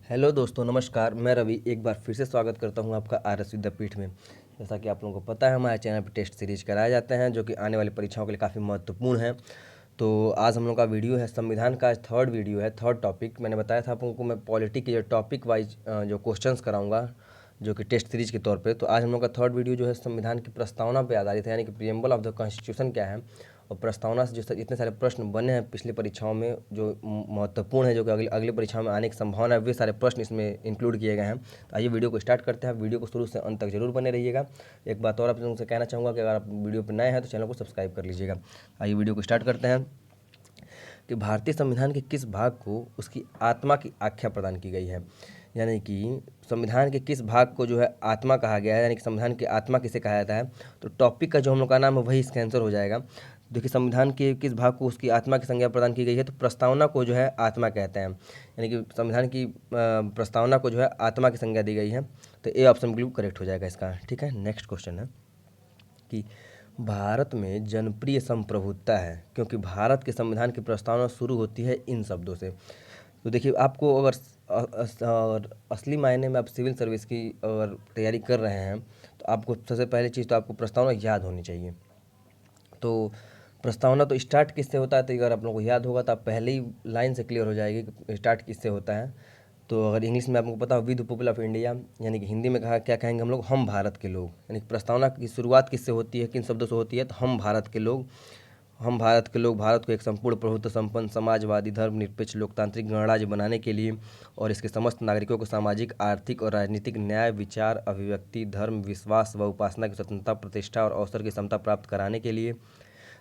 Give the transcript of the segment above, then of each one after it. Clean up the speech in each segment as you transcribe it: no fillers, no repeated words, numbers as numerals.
Hello दोस्तों, नमस्कार। मैं रवि एक बार फिर से स्वागत करता हूं आपका आरएस विद्यापीठ में। जैसा कि आप लोगों को पता है, हमारे चैनल पर टेस्ट सीरीज कराए जाते हैं जो कि आने वाली परीक्षाओं के लिए काफ़ी महत्वपूर्ण है। तो आज हम लोग का वीडियो है संविधान का, थर्ड वीडियो है, थर्ड टॉपिक। मैंने बताया था आप लोगों को मैं पॉलिटी के जो टॉपिक वाइज जो क्वेश्चंस कराऊंगा जो कि टेस्ट सीरीज के तौर पे। तो आज हम लोग का थर्ड वीडियो जो है संविधान की प्रस्तावना पे आधारित है, यानी कि प्रियम्बल ऑफ द कॉन्स्टिट्यूशन क्या है और प्रस्तावना से जो इतने सारे प्रश्न बने हैं पिछली परीक्षाओं में जो महत्वपूर्ण है, जो कि अगली अगली परीक्षाओं में आने की संभावना है, वे सारे प्रश्न इसमें इंक्लूड किए गए हैं। तो आइए वीडियो को स्टार्ट करते हैं। वीडियो को शुरू से अंत तक जरूर बने रहिएगा। एक बात और आप लोगों से कहना चाहूँगा कि अगर आप वीडियो पर नए हैं तो चैनल को सब्सक्राइब कर लीजिएगा। आइए वीडियो को स्टार्ट करते हैं कि भारतीय संविधान के किस भाग को उसकी आत्मा की आख्या प्रदान की गई है, यानी कि संविधान के किस भाग को जो है आत्मा कहा गया है, यानी कि संविधान की आत्मा किसे कहा जाता है। तो टॉपिक का जो हम लोग का नाम है वही इसका आंसर हो जाएगा। देखिए, संविधान के किस भाग को उसकी आत्मा की संज्ञा प्रदान की गई है, तो प्रस्तावना को जो है आत्मा कहते हैं, यानी कि संविधान की प्रस्तावना को जो है आत्मा की संज्ञा दी गई है। तो ए ऑप्शन बिल्कुल करेक्ट हो जाएगा इसका। ठीक है, नेक्स्ट क्वेश्चन है कि भारत में जनप्रिय संप्रभुता है क्योंकि भारत के संविधान की प्रस्तावना शुरू होती है इन शब्दों से। तो देखिए, आपको अगर और असली मायने में आप सिविल सर्विस की अगर तैयारी कर रहे हैं तो आपको सबसे पहली चीज़ तो आपको प्रस्तावना याद होनी चाहिए। तो प्रस्तावना तो स्टार्ट किससे होता है, तो अगर आप लोगों को याद होगा तो आप पहले ही लाइन से क्लियर हो जाएगी कि स्टार्ट किससे होता है। तो अगर इंग्लिश में आपको पता हो विद पीपल ऑफ इंडिया, यानी कि हिंदी में कहा क्या कहेंगे हम लोग, हम भारत के लोग। यानी कि प्रस्तावना की शुरुआत किससे होती है, किन शब्दों से होती है, तो हम भारत के लोग। हम भारत के लोग भारत को एक संपूर्ण प्रभुत्व संपन्न समाजवादी धर्मनिरपेक्ष लोकतांत्रिक गणराज्य बनाने के लिए और इसके समस्त नागरिकों को सामाजिक आर्थिक और राजनीतिक न्याय विचार अभिव्यक्ति धर्म विश्वास व उपासना की स्वतंत्रता प्रतिष्ठा और अवसर की समता प्राप्त कराने के लिए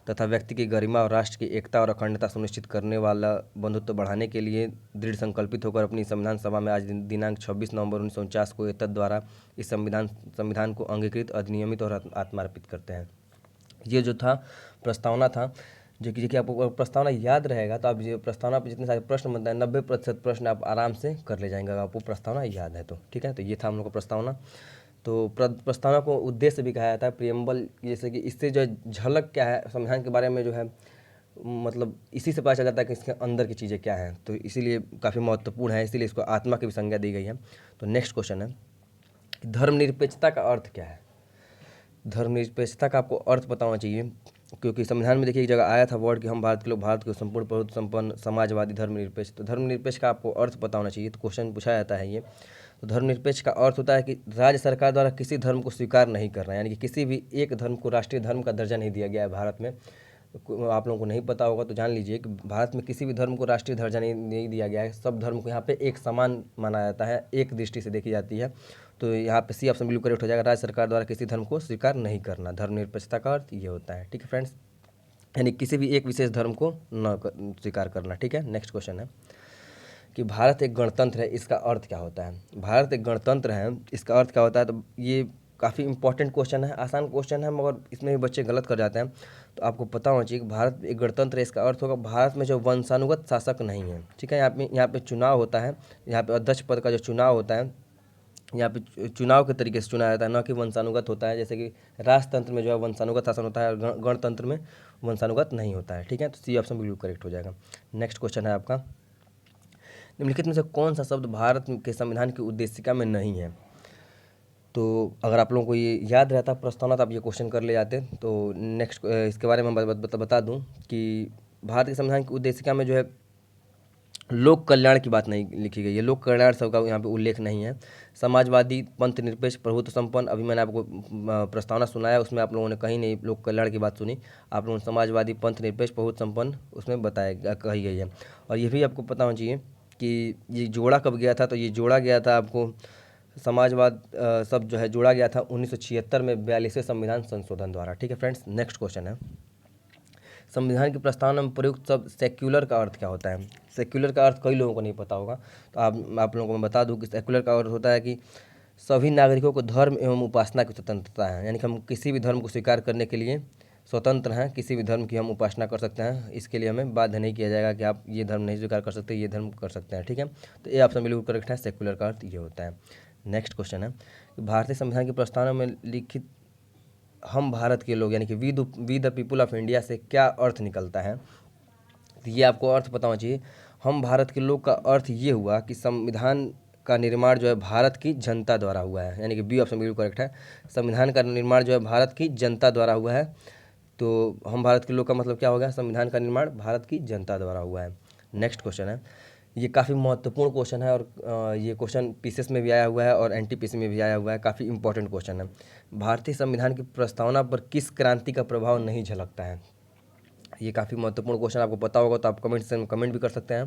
तथा व्यक्ति की गरिमा और राष्ट्र की एकता और अखंडता सुनिश्चित करने वाला बंधुत्व बढ़ाने के लिए दृढ़ संकल्पित होकर अपनी संविधान सभा में आज दिनांक 26 नवंबर 1949 को एतद द्वारा इस संविधान को अंगीकृत अधिनियमित और आत्मार्पित करते हैं। ये जो था प्रस्तावना था, जो कि आपको प्रस्तावना याद रहेगा तो आप ये प्रस्तावना पर जितने सारे प्रश्न बनते हैं 90% प्रश्न आप आराम से कर ले जाएंगे अगर आपको प्रस्तावना याद है तो। ठीक है, तो ये था हम लोग का प्रस्तावना। तो प्रस्तावना को उद्देश्य भी कहा जाता है प्रियम्बल, जैसे कि इससे जो झलक क्या है संविधान के बारे में जो है, मतलब इसी से पता चल जाता है कि इसके अंदर की चीज़ें क्या हैं। तो इसीलिए काफ़ी महत्वपूर्ण है, इसीलिए इसको आत्मा की भी संज्ञा दी गई है। तो नेक्स्ट क्वेश्चन है कि धर्मनिरपेक्षता का अर्थ क्या है। धर्मनिरपेक्षता का आपको अर्थ पता होना चाहिए, क्योंकि संविधान में देखिए एक जगह आया था वर्ड कि हम भारत के लोग भारत के संपूर्ण प्रभुत्व संपन्न समाजवादी धर्मनिरपेक्ष। तो धर्मनिरपेक्ष का आपको अर्थ पता होना चाहिए। तो क्वेश्चन पूछा जाता है ये। तो धर्मनिरपेक्ष का अर्थ होता है कि राज्य सरकार द्वारा किसी धर्म को स्वीकार नहीं करना, यानी कि किसी भी एक धर्म को राष्ट्रीय धर्म का दर्जा नहीं दिया गया है भारत में। आप लोगों को नहीं पता होगा तो जान लीजिए कि भारत में किसी भी धर्म को राष्ट्रीय दर्जा नहीं दिया गया है। सब धर्म को यहाँ पे एक समान माना जाता है, एक दृष्टि से देखी जाती है। तो यहाँ पे सी ऑप्शन बिल्कुल करेक्ट हो जाएगा, राज्य सरकार द्वारा किसी धर्म को स्वीकार नहीं करना। धर्मनिरपेक्षता का अर्थ ये होता है। ठीक है फ्रेंड्स, यानी किसी भी एक विशेष धर्म को न स्वीकार करना। ठीक है, नेक्स्ट क्वेश्चन है कि भारत एक गणतंत्र है, इसका अर्थ क्या होता है। भारत एक गणतंत्र है, इसका अर्थ क्या होता है। तो ये काफ़ी इंपॉर्टेंट क्वेश्चन है, आसान क्वेश्चन है, मगर इसमें भी बच्चे गलत कर जाते हैं। तो आपको पता होना चाहिए कि भारत एक गणतंत्र है, इसका अर्थ होगा भारत में जो वंशानुगत शासक नहीं है। ठीक है, यहाँ पे चुनाव होता है, यहाँ पे अध्यक्ष पद का जो चुनाव होता है, यहाँ पे चुनाव के तरीके से चुना जाता है, न कि वंशानुगत होता है। जैसे कि राजतंत्र में जो है वंशानुगत शासन होता है, गणतंत्र में वंशानुगत नहीं होता है। ठीक है, तो सी ऑप्शन बिल्कुल करेक्ट हो जाएगा। नेक्स्ट क्वेश्चन है आपका, निम्नलिखित में से कौन सा शब्द भारत के संविधान की उद्देशिका में नहीं है। तो अगर आप लोगों को ये याद रहता प्रस्तावना तो आप ये क्वेश्चन कर ले जाते। तो नेक्स्ट इसके बारे में बता दूं कि भारत के संविधान की उद्देशिका में जो है लोक कल्याण की बात नहीं लिखी गई है, लोक कल्याण सब का यहाँ पे उल्लेख नहीं है। समाजवादी पंथ निरपेक्ष प्रभुत्व संपन्न, अभी मैंने आपको प्रस्तावना सुनाया, उसमें आप लोगों ने कहीं नहीं लोक कल्याण की बात सुनी। आप लोगों ने समाजवादी पंथ निरपेक्ष प्रभुत्व संपन्न उसमें बताया कही गई है। और ये भी आपको पता होना चाहिए कि ये जोड़ा कब गया था। तो ये जोड़ा गया था आपको समाजवाद सब जो है जोड़ा गया था 1976 में 42वें संविधान संशोधन द्वारा। ठीक है फ्रेंड्स, नेक्स्ट क्वेश्चन है संविधान की प्रस्तावना में प्रयुक्त शब्द सेक्युलर का अर्थ क्या होता है। सेक्युलर का अर्थ कई लोगों को नहीं पता होगा, तो आप लोगों को मैं बता दूं कि सेक्युलर का अर्थ होता है कि सभी नागरिकों को धर्म एवं उपासना की स्वतंत्रता है, यानी कि हम किसी भी धर्म को स्वीकार करने के लिए स्वतंत्र हैं, किसी भी धर्म की हम उपासना कर सकते हैं। इसके लिए हमें बाध्य नहीं किया जाएगा कि आप ये धर्म नहीं स्वीकार कर सकते, ये धर्म कर सकते हैं। ठीक है, तो ये ऑप्शन बिल्कुल करेक्ट है, सेक्युलर का अर्थ ये होता है। नेक्स्ट क्वेश्चन है कि भारतीय संविधान की प्रस्तावना में लिखित हम भारत के लोग यानी कि we the people of India से क्या अर्थ निकलता है। तो ये आपको अर्थ पता होना चाहिए। हम भारत के लोग का अर्थ ये हुआ कि संविधान का निर्माण जो है भारत की जनता द्वारा हुआ है, यानी कि बी ऑप्शन बिल्कुल करेक्ट है। संविधान का निर्माण जो है भारत की जनता द्वारा हुआ है। तो हम भारत के लोग का मतलब क्या हो गया, संविधान का निर्माण भारत की जनता द्वारा हुआ है। नेक्स्ट क्वेश्चन है, ये काफ़ी महत्वपूर्ण क्वेश्चन है और ये क्वेश्चन पीसीएस में भी आया हुआ है और एनटीपीसी में भी आया हुआ है, काफ़ी इंपॉर्टेंट क्वेश्चन है। भारतीय संविधान की प्रस्तावना पर किस क्रांति का प्रभाव नहीं झलकता है? ये काफ़ी महत्वपूर्ण क्वेश्चन, आपको पता होगा तो आप कमेंट से कमेंट भी कर सकते हैं।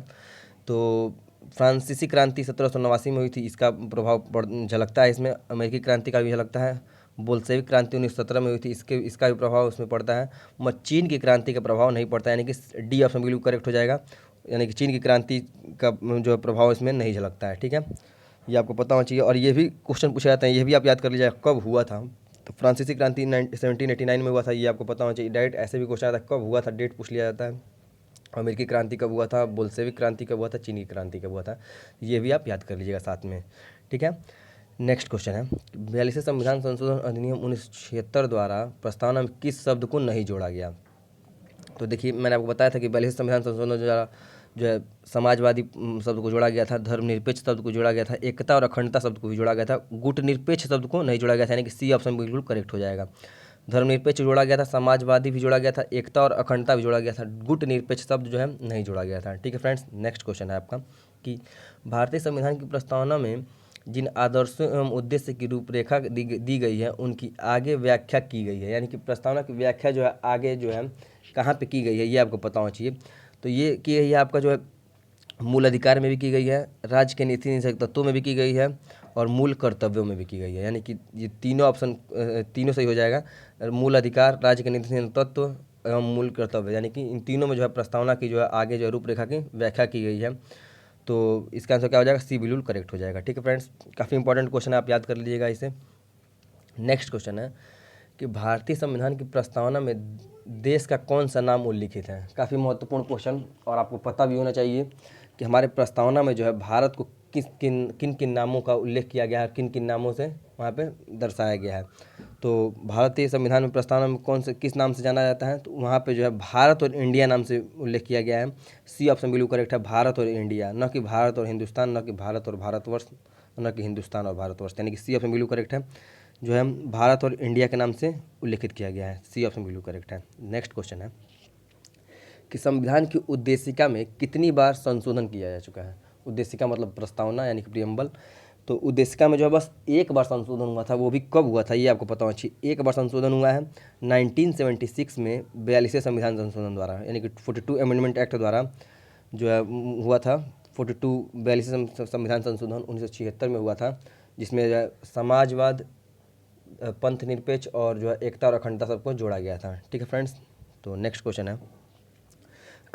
तो फ्रांसीसी क्रांति 1789 में हुई थी, इसका प्रभाव झलकता है इसमें। अमेरिकी क्रांति का भी झलकता है। बोल्शेविक क्रांति 1917 में हुई थी, इसका भी प्रभाव उसमें पड़ता है। चीन की क्रांति का प्रभाव नहीं पड़ता, यानी कि डी ऑप्शन बिल्कुल करेक्ट हो जाएगा, यानी कि चीन की क्रांति का जो प्रभाव इसमें नहीं झलकता है। ठीक है, ये आपको पता होना चाहिए। और ये भी क्वेश्चन पूछा जाता है, ये भी आप याद कर लीजिएगा, कब हुआ था। तो फ्रांसीसी क्रांति 1789 में हुआ था, ये आपको पता होना चाहिए। डायरेक्ट ऐसे भी क्वेश्चन आता है, कब हुआ था, डेट पूछ लिया जाता है। अमेरिकी क्रांति कब हुआ था, बोल्शेविक क्रांति कब हुआ था, चीनी क्रांति कब हुआ था, ये भी आप याद कर लीजिएगा साथ में। ठीक है, नेक्स्ट क्वेश्चन है, 42वें संविधान संशोधन अधिनियम 1976 द्वारा प्रस्तावना में किस शब्द को नहीं जोड़ा गया? तो देखिए, मैंने आपको बताया था कि 42वें संविधान संशोधन द्वारा जो है समाजवादी शब्द को जोड़ा गया था, धर्मनिरपेक्ष शब्द को जोड़ा गया था, एकता और अखंडता शब्द को भी जोड़ा गया था, गुटनिरपेक्ष शब्द को नहीं जोड़ा गया था, यानी कि सी ऑप्शन बिल्कुल करेक्ट हो जाएगा। धर्मनिरपेक्ष जोड़ा गया था, समाजवादी भी जोड़ा गया था, एकता और अखंडता भी जोड़ा गया था, गुटनिरपेक्ष शब्द जो है नहीं जोड़ा गया था। ठीक है फ्रेंड्स, नेक्स्ट क्वेश्चन है आपका कि भारतीय संविधान की प्रस्तावना में जिन आदर्शों एवं उद्देश्य की रूपरेखा दी गई है उनकी आगे व्याख्या की गई है, यानी कि प्रस्तावना की व्याख्या जो है आगे जो है कहाँ पे की गई है, ये आपको पता होना चाहिए। तो ये की गई है आपका जो है मूल अधिकार में भी की गई है, राज्य के नीति निषेध तत्वों में भी की गई है और मूल कर्तव्यों में भी की गई है, यानी कि ये तीनों ऑप्शन तीनों सही हो जाएगा। मूल अधिकार, राज्य के नीति निषेध तत्व एवं मूल कर्तव्य, यानी कि इन तीनों में जो है प्रस्तावना की जो है आगे जो है रूपरेखा की व्याख्या की गई है। तो इसका आंसर क्या हो जाएगा, सी बिल्कुल करेक्ट हो जाएगा। ठीक है फ्रेंड्स, काफ़ी इंपॉर्टेंट क्वेश्चन है, आप याद कर लीजिएगा इसे। नेक्स्ट क्वेश्चन है कि भारतीय संविधान की प्रस्तावना में देश का कौन सा नाम उल्लिखित है? काफ़ी महत्वपूर्ण क्वेश्चन, और आपको पता भी होना चाहिए कि हमारे प्रस्तावना में जो है भारत को किन किन नामों का उल्लेख किया गया है, किन किन नामों से वहाँ पे दर्शाया गया है। तो भारतीय संविधान में प्रस्तावना में कौन से किस नाम से जाना जाता है, तो वहाँ पे जो है भारत और इंडिया नाम से उल्लेख किया गया है। सी ऑप्शन बिल्कुल करेक्ट है, भारत और इंडिया, न कि भारत और हिंदुस्तान, न कि भारत और भारतवर्ष, न कि हिंदुस्तान और भारतवर्ष, यानी कि सी ऑप्शन बिल्कुल करेक्ट है, जो है भारत और इंडिया के नाम से उल्लेखित किया गया है। सी ऑप्शन बिल्कुल करेक्ट है। नेक्स्ट क्वेश्चन है कि संविधान की उद्देशिका में कितनी बार संशोधन किया जा चुका है? उद्देशिका मतलब प्रस्तावना, यानी कि प्रियम्बल। तो उद्देशिका में जो है बस एक बार संशोधन हुआ था, वो भी कब हुआ था ये आपको पता होना चाहिए। एक बार संशोधन हुआ है 1976 में 42वें संविधान संशोधन द्वारा, यानी कि 42 अमेंडमेंट एक्ट द्वारा जो है हुआ था। 42वें संविधान संशोधन 1976 में हुआ था, जिसमें जो है समाजवाद, पंथ निरपेक्ष और जो है एकता और अखंडता सबको जोड़ा गया था। ठीक है फ्रेंड्स, तो नेक्स्ट क्वेश्चन है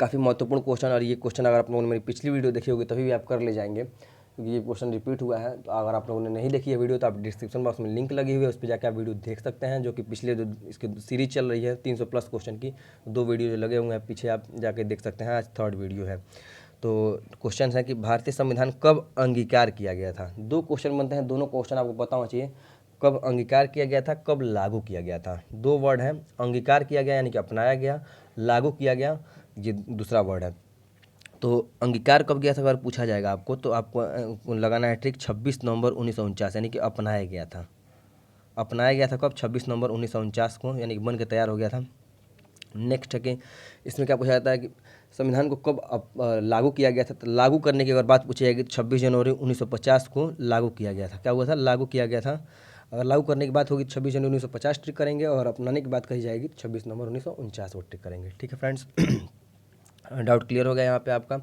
काफ़ी महत्वपूर्ण क्वेश्चन, और ये क्वेश्चन अगर आप लोगों ने मेरी पिछली वीडियो देखी होगी तभी भी आप कर ले जाएंगे, क्योंकि ये क्वेश्चन रिपीट हुआ है। तो अगर आप लोगों ने नहीं देखी है वीडियो तो आप डिस्क्रिप्शन बॉक्स में लिंक लगी हुई है, उस पर जाकर आप वीडियो देख सकते हैं, जो कि पिछले जो इसकी सीरीज चल रही है 300+ क्वेश्चन की, 2 वीडियो लगे हुए हैं पीछे, आप जाके देख सकते हैं। आज 3rd वीडियो है। तो क्वेश्चन है कि भारतीय संविधान कब अंगीकार किया गया था? 2 क्वेश्चन बनते हैं, दोनों क्वेश्चन आपको पता होना चाहिए। कब अंगीकार किया गया था, कब लागू किया गया था? 2 वर्ड है, अंगीकार किया गया यानी कि अपनाया गया, लागू किया गया ये दूसरा वर्ड है। तो अंगीकार कब गया था अगर पूछा जाएगा आपको, तो आपको लगाना है ट्रिक 26 नवंबर 1949, यानी कि अपनाया गया था। अपनाया गया था कब? 26 नवंबर 1949 को, यानी कि बन के तैयार हो गया था। नेक्स्ट है कि इसमें क्या पूछा जाता है कि संविधान को कब लागू किया गया था? तो लागू करने की अगर बात पूछी जाएगी तो 26 जनवरी 1950 को लागू किया गया था। क्या हुआ था? लागू किया गया था। अगर लागू करने की बात होगी तो 26 जनवरी 1950 ट्रिक करेंगे, और अपनाने की बात कही जाएगी तो 26 नवंबर 1949 को ट्रिक करेंगे। ठीक है फ्रेंड्स, डाउट क्लियर हो गया यहाँ पे आपका।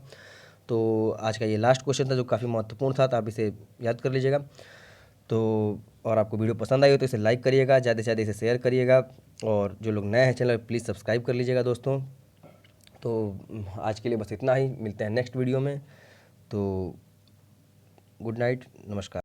तो आज का ये लास्ट क्वेश्चन था जो काफ़ी महत्वपूर्ण था, तो आप इसे याद कर लीजिएगा। तो और आपको वीडियो पसंद आई हो तो इसे लाइक करिएगा, ज़्यादा से ज़्यादा इसे शेयर करिएगा, और जो लोग नए हैं चैनल प्लीज़ सब्सक्राइब कर लीजिएगा दोस्तों। तो आज के लिए बस इतना ही, मिलते हैं नेक्स्ट वीडियो में। तो गुड नाइट, नमस्कार।